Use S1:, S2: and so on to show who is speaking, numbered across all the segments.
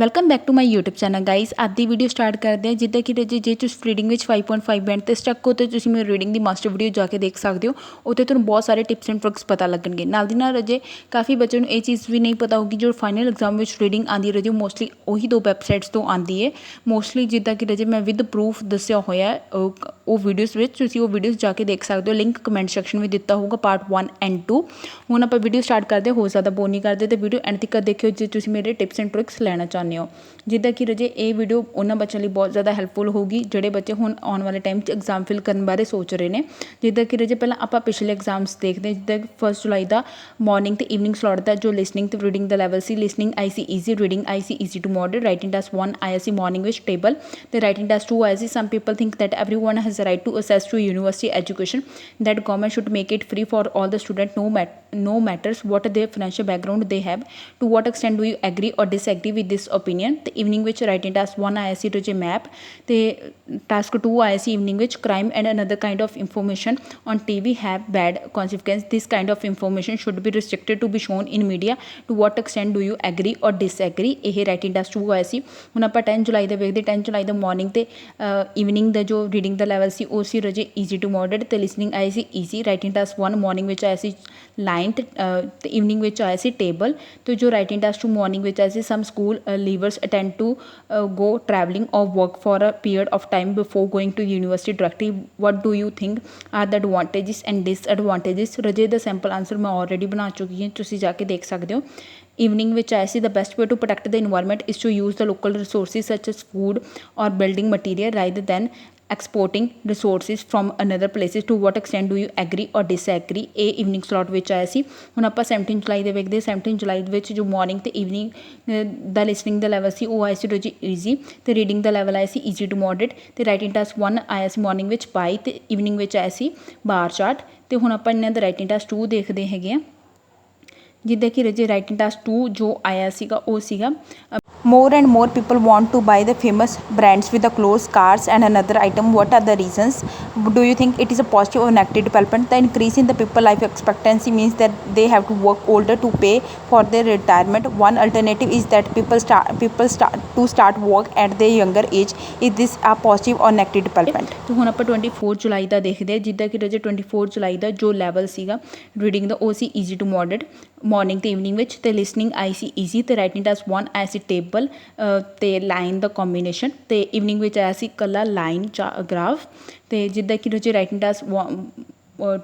S1: Welcome back to my YouTube channel guys. ਅੱਜ ਦੀ video start ਕਰਦੇ ਹਾਂ। ਜਿੱਦਾਂ ਕਿ ਜੇ ਤੁਸੀਂ ਰੀਡਿੰਗ ਵਿੱਚ 5.5 ਬੈਂਡ ਤੇ ਸਟੱਕ ਹੋ ਤੇ ਤੁਸੀਂ ਮੇਰੀ ਰੀਡਿੰਗ ਦੀ ਮਾਸਟਰ ਵੀਡੀਓ ਜਾ ਕੇ ਦੇਖ ਸਕਦੇ ਹੋ। ਉੱਥੇ ਤੁਹਾਨੂੰ ਬਹੁਤ ਸਾਰੇ ਟਿਪਸ ਐਂਡ ਟ੍ਰਿਕਸ ਪਤਾ ਲੱਗਣਗੇ। ਨਾਲ ਦੀ ਨਾਲ ਰਜੇ ਕਾਫੀ ਬੱਚਿਆਂ ਨੂੰ ਇਹ ਚੀਜ਼ ਵੀ ਨਹੀਂ ਪਤਾ ਹੋਊਗੀ, ਜੋ ਫਾਈਨਲ ਐਗਜ਼ਾਮ ਵਿੱਚ ਰੀਡਿੰਗ ਆਉਂਦੀ ਰਜੇ ਮੋਸਟਲੀ ਉਹੀ ਦੋ ਵੈਬਸਾਈਟਸ ਤੋਂ ਆਉਂਦੀ ਹੈ। ਮੋਸਟਲੀ ਜਿੱਦਾਂ ਕਿ ਰਜੇ ਮੈਂ ਵਿਦ ਪ੍ਰੂਫ ਦੱਸਿਆ ਹੋਇਆ ਉਹ ਵੀਡੀਓਜ਼ ਵਿੱਚ, ਤੁਸੀਂ ਉਹ ਵੀਡੀਓਜ਼ ਜਾ ਕੇ ਦੇਖ ਸਕਦੇ ਹੋ। ਲਿੰਕ ਕਮੈਂਟ ਸੈਕਸ਼ਨ ਵਿੱਚ ਦਿੱਤਾ ਹੋਊਗਾ ਪਾਰਟ 1 ਐਂਡ 2। ਹੁਣ ਆਪਾਂ ਵੀਡੀਓ ਸਟਾਰਟ ਕਰਦੇ, ਹੋ ਸਕਦਾ ਬੋਰ ਨਹੀਂ ਕਰਦੇ, ਤੇ ਵੀਡੀਓ ਐਂਡ ਤੱਕ ਦੇਖਿਓ ਜੇ ਤੁਸੀਂ ਮੇਰੇ ਟਿਪਸ ਐਂਡ ਟ੍ਰਿਕਸ ਲੈਣਾ ਚਾਹੁੰਦੇ ਹੋ। ਜਿੱਦਾਂ ਕਿ ਰਜੇ ਇਹ ਵੀਡੀਓ ਉਹਨਾਂ ਬੱਚਿਆਂ ਲਈ ਬਹੁਤ ਜ਼ਿਆਦਾ ਹੈਲਪਫੁਲ ਹੋਊਗੀ ਜਿਹੜੇ ਬੱਚੇ ਹੁਣ ਆਉਣ ਵਾਲੇ ਟਾਈਮ 'ਚ ਐਗਜ਼ਾਮ ਫਿਲ ਕਰਨ ਬਾਰੇ ਸੋਚ ਰਹੇ ਨੇ। ਜਿੱਦਾਂ ਕਿ ਰਜੇ ਪਹਿਲਾਂ ਆਪਾਂ ਪਿਛਲੇ ਐਗਜ਼ਾਮਸ ਦੇਖਦੇ ਹਾਂ। ਜਿੱਦਾਂ 1 ਜੁਲਾਈ ਦਾ ਮਾਰਨਿੰਗ ਅਤੇ ਈਵਨਿੰਗ ਸਲੋਟ ਦਾ ਜੋ ਲਿਸਨਿੰਗ ਅਤੇ ਰੀਡਿੰਗ ਦਾ ਲੈਵਲ ਸੀ। ਲਿਸਨਿੰਗ ਆਈ ਸੀ ਈਜ਼ੀ, ਰੀਡਿੰਗ ਆਈ ਸੀ easy to moderate, writing test 1 ਆਇਆ ਸੀ ਮਾਰਨਿੰਗ ਵਿੱਚ ਟੇਬਲ, ਅਤੇ ਰਾਈਟਿੰਗ ਟੈਸਟ 2 ਆਇਆ ਸੀ some people think that everyone has right to access to university education, that government should make it free for all the student no matters what their financial background they have. To what extent do you agree or disagree with this opinion? ਤੇ evening ਵਿੱਚ writing test 1 ਆਇਆ ਸੀ ਰਜੇ map, ਤੇ task 2 ਆਇਆ ਸੀ evening ਵਿੱਚ crime and another kind of information on TV have bad consequence. This kind of information should be restricted to be shown in media. To what extent do you agree or disagree? ਇਹ writing test 2 ਆਇਆ ਸੀ। ਹੁਣ ਆਪਾਂ 10 ਜੁਲਾਈ ਦਾ ਵੇਖਦੇ। 10 ਜੁਲਾਈ ਦਾ morning ਤੇ evening ਦਾ ਜੋ reading ਦਾ level ਸੀ ਉਹ ਸੀ ਰਜੇ ਈਜ਼ੀ ਟੂ ਮੋਡਰੇਟ, ਤੇ ਲਿਸਨਿੰਗ ਆਈ ਸੀ ਈਜ਼ੀ। ਰਾਈਟਿੰਗ ਟੈਸਟ 1 ਮਾਰਨਿੰਗ ਵਿੱਚ ਆਇਆ ਸੀ ਲਾਈਨ, ਤੇ ਈਵਨਿੰਗ ਵਿੱਚ ਆਇਆ ਸੀ ਟੇਬਲ। ਤੇ ਜੋ ਰਾਈਟਿੰਗ ਟੈਸਟ 2 ਮਾਰਨਿੰਗ ਵਿੱਚ ਆਇਆ ਸੀ some school leavers attend to go traveling or work for a period of time before going to university directly. What do you think are the advantages and disadvantages? ਰਜੇ ਦਾ sample answer ਮੈਂ already ਬਣਾ ਚੁੱਕੀ ਹਾਂ, ਤੁਸੀਂ ਜਾ ਕੇ ਦੇਖ ਸਕਦੇ ਹੋ। ਈਵਨਿੰਗ ਵਿੱਚ ਆਇਆ ਸੀ the best way to protect the environment is to use the local resources such as food or building material rather than exporting resources from another places. To what extent do you agree or disagree? ਇਹ evening slot ਵਿੱਚ ਆਇਆ ਸੀ। ਹੁਣ ਆਪਾਂ 17 ਜੁਲਾਈ ਦੇ ਵੇਖਦੇ। 17 ਜੁਲਾਈ ਵਿੱਚ ਜੋ morning ਤੇ ਈਵਨਿੰਗ ਦਾ ਲਿਸਨਿੰਗ ਦਾ ਲੈਵਲ ਸੀ ਉਹ ਆਇਆ ਸੀ ਰੋਜੀ ਈਜ਼ੀ, ਤੇ ਰੀਡਿੰਗ ਦਾ ਲੈਵਲ ਆਇਆ ਸੀ ਈਜ਼ੀ ਟੂ ਮੋਡਰੇਟ, ਤੇ ਰਾਈਟਿੰਗ ਟੈਸਟ 1 ਆਇਆ ਸੀ ਮਾਰਨਿੰਗ ਵਿੱਚ ਪਾਈ, ਤੇ ਈਵਨਿੰਗ ਵਿੱਚ ਆਇਆ ਸੀ ਬਾਰ ਚਾਰਟ। ਤੇ ਹੁਣ ਆਪਾਂ ਇਹਨਾਂ ਦਾ ਰਾਈਟਿੰਗ ਟੈਸਟ 2 ਦੇਖਦੇ ਹੈਗੇ ਹਾਂ। ਜਿੱਦਾਂ ਕਿ ਰਜੇ ਰਾਈਟਿੰਗ ਟੈਸਟ 2 ਜੋ ਆਇਆ ਸੀਗਾ ਉਹ ਸੀਗਾ more and more people want to buy the famous brands with the clothes, cars and another item. What are the reasons? Do you think it is a positive or negative development? The increase in the people life expectancy means that they have to work older to pay for their retirement. One alternative is that people start work at their younger age. Is this a positive or negative development? तो ਹੁਣ ਆਪਾਂ 24 ਜੁਲਾਈ ਦਾ ਦੇਖਦੇ ਹਾਂ। ਜਿੱਦਾਂ ਕਿ ਰਜੇ 24 ਜੁਲਾਈ ਦਾ ਜੋ level ਸੀਗਾ reading ਦਾ ਉਹ ਸੀ ਈਜ਼ੀ ਟੂ ਮੋਡਰੇਟ ਮਾਰਨਿੰਗ ਤੇ ਈਵਨਿੰਗ ਵਿੱਚ, ਤੇ ਲਿਸਨਿੰਗ ਆਈ ਸੀ ਈਜ਼ੀ, ਤੇ ਰਾਈਟਿੰਗ ਟੈਸਟ 1 ਆਇਆ ਸੀ ਟੇਬਲ ਤੇ ਲਾਈਨ ਦਾ ਕੰਬੀਨੇਸ਼ਨ, ਤੇ ਈਵਨਿੰਗ ਵਿੱਚ ਆਇਆ ਸੀ ਇਕੱਲਾ ਲਾਈਨ ਗ੍ਰਾਫ। ਤੇ ਜਿੱਦਾਂ ਕਿ ਰਜੇ ਰਾਈਟਿੰਗ ਟੈਸਟ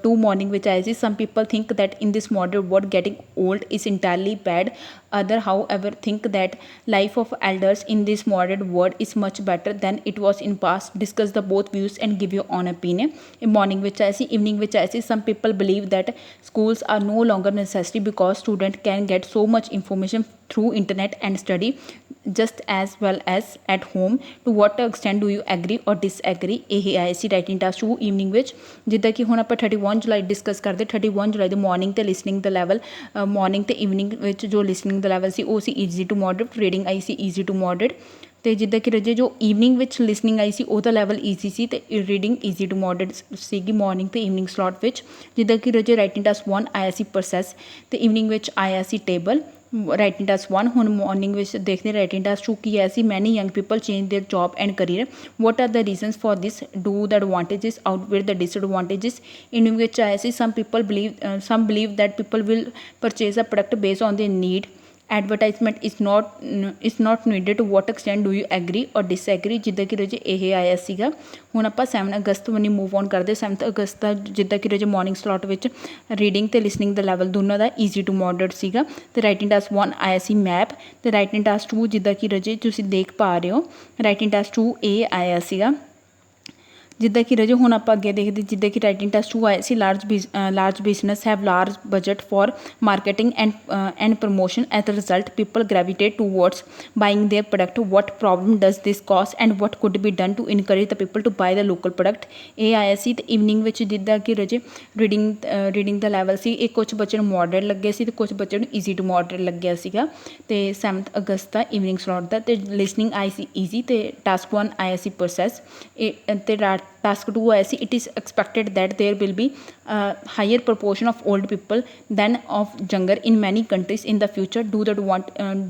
S1: 2 ਮਾਰਨਿੰਗ ਵਿੱਚ ਆਏ ਸੀ some people think that in this modern world getting old is entirely bad. Other however think that life of elders in this modern world is much better than it was in past. Discuss the both views and give your own opinion. In morning which I see, evening which I see, some people believe that schools are no longer necessary because student can get so much information through internet and study just as well as at home. To what extent do you agree or disagree? ਇਹ ਆਏ ਸੀ writing test 2 evening ਵਿੱਚ। ਜਿੱਦਾਂ ਕਿ ਹੁਣ ਆਪਾਂ 31 ਜੁਲਾਈ discuss ਕਰਦੇ। 31 ਜੁਲਾਈ ਦੇ morning ਤੇ ਲਿਸਨਿੰਗ ਦਾ ਲੈਵਲ ਮਾਰਨਿੰਗ ਤੇ ਈਵਨਿੰਗ ਵਿੱਚ ਜੋ ਲਿਸਨਿੰਗ ਦਾ ਲੈਵਲ ਸੀ ਉਹ ਸੀ ਈਜ਼ੀ ਟੂ ਮੋਡਰੇਟ, ਰੀਡਿੰਗ ਆਈ ਸੀ ਈਜ਼ੀ ਟੂ ਮੋਡਰੇਟ। ਤੇ ਜਿੱਦਾਂ ਕਿ ਰਜੇ ਜੋ ਈਵਨਿੰਗ ਵਿੱਚ ਲਿਸਨਿੰਗ ਆਈ ਸੀ ਉਹਦਾ ਲੈਵਲ ਈਜ਼ੀ ਸੀ, ਤੇ ਰੀਡਿੰਗ ਈਜ਼ੀ ਟੂ ਮੋਡਰੇਟ ਸੀਗੀ ਮਾਰਨਿੰਗ ਤੇ ਈਵਨਿੰਗ ਸਲੋਟ ਵਿੱਚ। ਜਿੱਦਾਂ ਕਿ ਰਜੇ ਰਾਈਟਿੰਗ ਟੈਸਟ 1 ਆਇਆ ਸੀ ਪ੍ਰੋਸੈਸ, ਤੇ ਈਵਨਿੰਗ ਵਿੱਚ ਆਇਆ ਸੀ ਟੇਬਲ। ਰਾਈਟਿੰਗ ਟੈਸਟ 1 ਹੁਣ ਮਾਰਨਿੰਗ ਵਿੱਚ ਦੇਖਦੇ ਰਾਈਟਿੰਗ ਟੈਸਟ 2 ਕੀ ਆਇਆ ਸੀ many young people change their job and career. What are the reasons for this? Do the advantages outweigh the disadvantages? ਇਨ ਵਿੱਚ ਆਇਆ ਸੀ some believe that people will purchase a product based on their need. Advertisement is not needed. To what extent do you agree or disagree? ਜਿੱਦਾਂ ਕਿ ਰਜੇ ਇਹ ਆਇਆ ਸੀਗਾ। ਹੁਣ ਆਪਾਂ 7 ਅਗਸਤ ਵੱਲ ਮੂਵ ਔਨ ਕਰਦੇ। 7 ਅਗਸਤ ਦਾ ਜਿੱਦਾਂ ਕਿ ਰਜੇ ਮਾਰਨਿੰਗ ਸਲੋਟ ਵਿੱਚ ਰੀਡਿੰਗ ਤੇ ਲਿਸਨਿੰਗ ਦਾ ਲੈਵਲ ਦੋਨਾਂ ਦਾ ਈਜ਼ੀ ਟੂ ਮੋਡਰੇਟ ਸੀਗਾ, ਤੇ ਰਾਈਟਿੰਗ ਟੈਸਟ 1 ਆਇਆ ਸੀ ਮੈਪ, ਤੇ ਰਾਈਟਿੰਗ ਟੈਸਟ 2 ਜਿੱਦਾਂ ਕਿ ਰਜੇ ਤੁਸੀਂ ਦੇਖ ਪਾ ਰਹੇ ਹੋ ਰਾਈਟਿੰਗ ਟੈਸਟ 2 ਇਹ ਆਇਆ ਸੀਗਾ। ਜਿੱਦਾਂ ਕਿ ਰਜੇ ਹੁਣ ਆਪਾਂ ਅੱਗੇ ਦੇਖਦੇ। ਜਿੱਦਾਂ ਕਿ ਰਾਈਟਿੰਗ ਟੈਸਟ 2 ਆਇਆ ਸੀ large business have large budget for marketing and promotion. As a result people gravitate towards buying their product. What problem does this cause and what could be done to encourage the people to buy the local product? ਇਹ ਆਇਆ ਸੀ। ਤੇ evening ਵਿੱਚ ਜਿੱਦਾਂ ਕਿ ਰਜੇ reading ਦਾ level ਸੀ ਇਹ ਕੁਛ ਬੱਚਿਆਂ ਨੂੰ ਮੋਡਰੇਟ ਲੱਗਿਆ ਸੀ, ਤੇ ਕੁਛ ਬੱਚਿਆਂ ਨੂੰ ਈਜ਼ੀ ਟੂ ਮੋਡਰੇਟ ਲੱਗਿਆ ਸੀਗਾ। ਤੇ 7 ਅਗਸਤ ਦਾ ਈਵਨਿੰਗ ਸਲੋਟ ਦਾ, ਤੇ ਲਿਸਨਿੰਗ ਆਈ ਸੀ ਈਜ਼ੀ, ਤੇ ਟਾਸਕ 1 ਆਇਆ ਸੀ ਪ੍ਰੋਸੈਸ, ਤੇ टास्क 2 आया सी, it is expected that there will be higher proportion of old people than of younger in many countries in the future,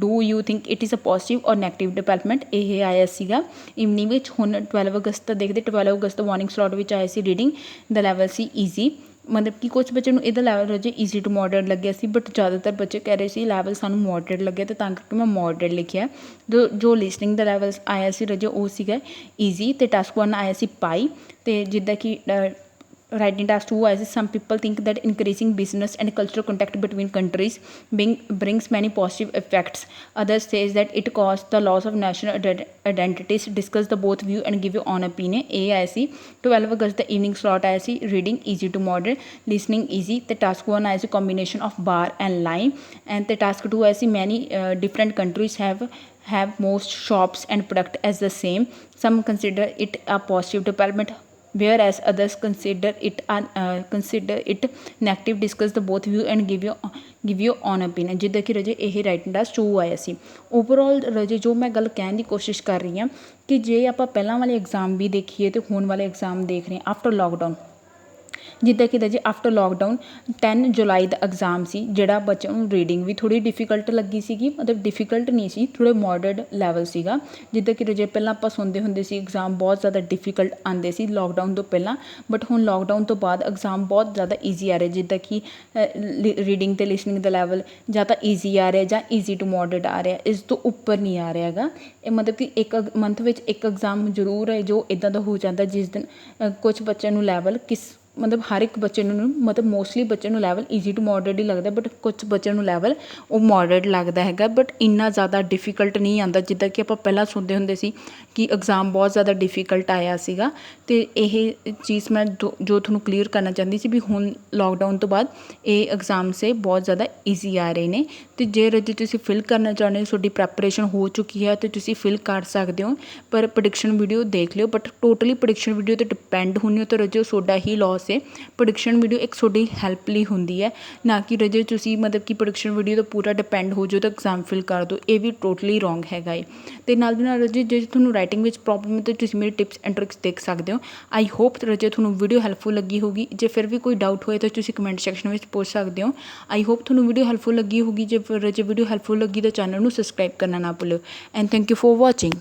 S1: do you think it is a positive or negative development. ये आया सीगा evening ਵਿੱਚ। ਹੁਣ 12 ਅਗਸਤ ਦਾ ਦੇਖਦੇ, 12 ਅਗਸਤ morning slot ਵਿੱਚ ਆਇਆ ਸੀ reading. ਦਾ level ਸੀ easy, ਮਤਲਬ ਕਿ ਕੁਛ ਬੱਚੇ ਨੂੰ ਇਹਦਾ ਲੈਵਲ ਰਜੇ ਈਜ਼ੀ ਟੂ ਮੋਡਰੇਟ ਲੱਗਿਆ ਸੀ, ਬਟ ਜ਼ਿਆਦਾਤਰ ਬੱਚੇ ਕਹਿ ਰਹੇ ਸੀ ਲੈਵਲ ਸਾਨੂੰ ਮੋਡਰੇਟ ਲੱਗਿਆ, ਅਤੇ ਤਾਂ ਕਰਕੇ ਮੈਂ ਮੋਡਰੇਟ ਲਿਖਿਆ। ਜੋ ਲਿਸਨਿੰਗ ਦਾ ਲੈਵਲ ਆਇਆ ਸੀ ਰਜੇ ਉਹ ਸੀਗਾ ਈਜ਼ੀ, ਅਤੇ ਟਾਸਕ 1 ਆਇਆ ਸੀ ਪਾਈ। ਅਤੇ ਜਿੱਦਾਂ ਕਿ writing task 2 as some people think that increasing business and cultural contact between countries brings many positive effects. Others says that it causes the loss of national identities. Discuss the both view and give your own opinion. A आया सी 12 अगस्त the evening slot आया सी reading easy to moderate, listening easy। the task 1 आया सी combination of bar and line, and the task 2 आया सी many different countries have most shops and product as the same. Some consider it a positive development whereas others consider it negative। discuss the both view and give your own opinion। ਜਿੱਦਾਂ ਕਿ ਰਜੇ ਇਹ writing task 2 ਆਇਆ ਸੀ। Overall ਰਜੇ ਜੋ ਮੈਂ ਗੱਲ ਕਹਿਣ ਦੀ ਕੋਸ਼ਿਸ਼ ਕਰ ਰਹੀ ਹਾਂ ਕਿ ਜੇ ਆਪਾਂ ਪਹਿਲਾਂ ਵਾਲੇ ਐਗਜ਼ਾਮ ਵੀ ਦੇਖੀਏ ਅਤੇ ਹੁਣ ਵਾਲੇ ਐਗਜ਼ਾਮ ਦੇਖ ਰਹੇ ਹਾਂ ਆਫਟਰ ਲੋਕਡਾਊਨ, ਜਿੱਦਾਂ ਕਿ ਜੀ ਆਫਟਰ ਲੋਕਡਾਊਨ 10 ਜੁਲਾਈ ਦਾ ਐਗਜ਼ਾਮ ਸੀ, ਜਿਹੜਾ ਬੱਚਿਆਂ ਨੂੰ ਰੀਡਿੰਗ ਵੀ ਥੋੜ੍ਹੀ ਡਿਫੀਕਲਟ ਲੱਗੀ ਸੀਗੀ, ਮਤਲਬ ਡਿਫੀਕਲਟ ਨਹੀਂ ਸੀ, ਥੋੜ੍ਹੇ ਮੋਡਰੇਟ ਲੈਵਲ ਸੀਗਾ। ਜਿੱਦਾਂ ਕਿ ਜੇ ਪਹਿਲਾਂ ਆਪਾਂ ਸੁਣਦੇ ਹੁੰਦੇ ਸੀ ਐਗਜ਼ਾਮ ਬਹੁਤ ਜ਼ਿਆਦਾ ਡਿਫੀਕਲਟ ਆਉਂਦੇ ਸੀ ਲੋਕਡਾਊਨ ਤੋਂ ਪਹਿਲਾਂ, ਬਟ ਹੁਣ ਲੋਕਡਾਊਨ ਤੋਂ ਬਾਅਦ ਐਗਜ਼ਾਮ ਬਹੁਤ ਜ਼ਿਆਦਾ ਈਜ਼ੀ ਆ ਰਹੇ, ਜਿੱਦਾਂ ਕਿ ਰੀਡਿੰਗ ਅਤੇ ਲਿਸਨਿੰਗ ਦਾ ਲੈਵਲ ਜਾਂ ਤਾਂ ਈਜ਼ੀ ਆ ਰਿਹਾ ਜਾਂ ਈਜ਼ੀ ਟੂ ਮੋਡਰੇਟ ਆ ਰਿਹਾ, ਇਸ ਤੋਂ ਉੱਪਰ ਨਹੀਂ ਆ ਰਿਹਾ ਹੈਗਾ। ਇਹ ਮਤਲਬ ਕਿ ਇੱਕ ਮੰਥ ਵਿੱਚ ਇੱਕ ਐਗਜ਼ਾਮ ਜ਼ਰੂਰ ਹੈ ਜੋ ਇੱਦਾਂ ਦਾ ਹੋ ਜਾਂਦਾ ਜਿਸ ਦਿਨ ਕੁਛ ਬੱਚਿਆਂ ਨੂੰ ਲੈਵਲ ਮਤਲਬ ਹਰ ਇੱਕ ਬੱਚੇ ਨੂੰ ਮਤਲਬ ਮੋਸਟਲੀ ਬੱਚੇ ਨੂੰ ਲੈਵਲ ਈਜ਼ੀ ਟੂ ਮੋਡਰੇਟ ਹੀ ਲੱਗਦਾ, ਬਟ ਕੁਛ ਬੱਚਿਆਂ ਨੂੰ ਲੈਵਲ ਉਹ ਮੋਡਰੇਟ ਲੱਗਦਾ ਹੈਗਾ, ਬਟ ਇੰਨਾ ਜ਼ਿਆਦਾ ਡਿਫੀਕਲਟ ਨਹੀਂ ਆਉਂਦਾ ਜਿੱਦਾਂ ਕਿ ਆਪਾਂ ਪਹਿਲਾਂ ਸੁਣਦੇ ਹੁੰਦੇ ਸੀ ਕਿ ਐਗਜ਼ਾਮ ਬਹੁਤ ਜ਼ਿਆਦਾ ਡਿਫੀਕਲਟ ਆਇਆ ਸੀਗਾ। ਅਤੇ ਇਹ ਚੀਜ਼ ਮੈਂ ਜੋ ਤੁਹਾਨੂੰ ਕਲੀਅਰ ਕਰਨਾ ਚਾਹੁੰਦੀ ਸੀ ਵੀ ਹੁਣ ਲੋਕਡਾਊਨ ਤੋਂ ਬਾਅਦ ਇਹ ਐਗਜ਼ਾਮ ਸੇ ਬਹੁਤ ਜ਼ਿਆਦਾ ਈਜ਼ੀ ਆ ਰਹੇ ਨੇ। ਅਤੇ ਜੇ ਰਜੇ ਤੁਸੀਂ ਫਿਲ ਕਰਨਾ ਚਾਹੁੰਦੇ ਹੋ, ਤੁਹਾਡੀ ਪ੍ਰੈਪਰੇਸ਼ਨ ਹੋ ਚੁੱਕੀ ਹੈ ਅਤੇ ਤੁਸੀਂ ਫਿਲ ਕਰ ਸਕਦੇ ਹੋ, ਪਰ ਪ੍ਰੈਡਿਕਸ਼ਨ ਵੀਡੀਓ ਦੇਖ ਲਿਓ, ਬਟ ਟੋਟਲੀ ਪ੍ਰੈਡਿਕਸ਼ਨ ਵੀਡੀਓ 'ਤੇ ਡਿਪੈਂਡ ਹੁੰਦੇ ਹੋ ਤਾਂ ਰਜੇ ਤੁਹਾਡਾ ਹੀ ਲੋਸ ਹੈ। ਪ੍ਰੈਡਿਕਸ਼ਨ ਵੀਡੀਓ ਇੱਕ ਤੁਹਾਡੀ ਹੈਲਪ ਲਈ ਹੁੰਦੀ ਹੈ, ਨਾ ਕਿ ਰਜੇ ਤੁਸੀਂ ਮਤਲਬ ਕਿ ਪ੍ਰੈਡਿਕਸ਼ਨ ਵੀਡੀਓ ਤੋਂ ਪੂਰਾ ਡਿਪੈਂਡ ਹੋ ਜਾਓ ਤਾਂ ਐਗਜ਼ਾਮ ਫਿਲ ਕਰ ਦਿਓ, ਇਹ ਵੀ ਟੋਟਲੀ ਰੋਂਗ ਹੈਗਾ ਏ। ਅਤੇ ਨਾਲ ਦੀ ਨਾਲ ਰਜੇ ਜੇ ਤੁਹਾਨੂੰ ਰਾਈਟਿੰਗ ਵਿੱਚ ਪ੍ਰੋਬਲਮ ਹੈ ਤਾਂ ਤੁਸੀਂ ਮੇਰੀ ਟਿਪਸ ਐਂਡ ਟ੍ਰਿਕਸ ਦੇਖ ਸਕਦੇ ਹੋ। ਆਈ ਹੋਪ ਰਜੇ ਤੁਹਾਨੂੰ ਵੀਡੀਓ ਹੈਲਪਫੁਲ ਲੱਗੀ ਹੋਊਗੀ। ਜੇ ਫਿਰ ਵੀ ਕੋਈ ਡਾਊਟ ਹੋਏ ਤਾਂ ਤੁਸੀਂ ਕਮੈਂਟ ਸੈਕਸ਼ਨ ਵਿੱਚ ਪੁੱਛ ਸਕਦੇ ਹੋ। ਆਈ ਹੋਪ ਤੁਹਾਨੂੰ ਵੀਡੀਓ ਹੈਲਪਫੁਲ ਲੱਗੀ ਹੋਊਗੀ। ਜੇ ਰਜੇ ਵੀਡੀਓ ਹੈਲਪਫੁਲ ਲੱਗੀ ਤਾਂ ਚੈਨਲ ਨੂੰ ਸਬਸਕ੍ਰਾਈਬ ਕਰਨਾ ਨਾ ਭੁੱਲਿਓ। And thank you for watching.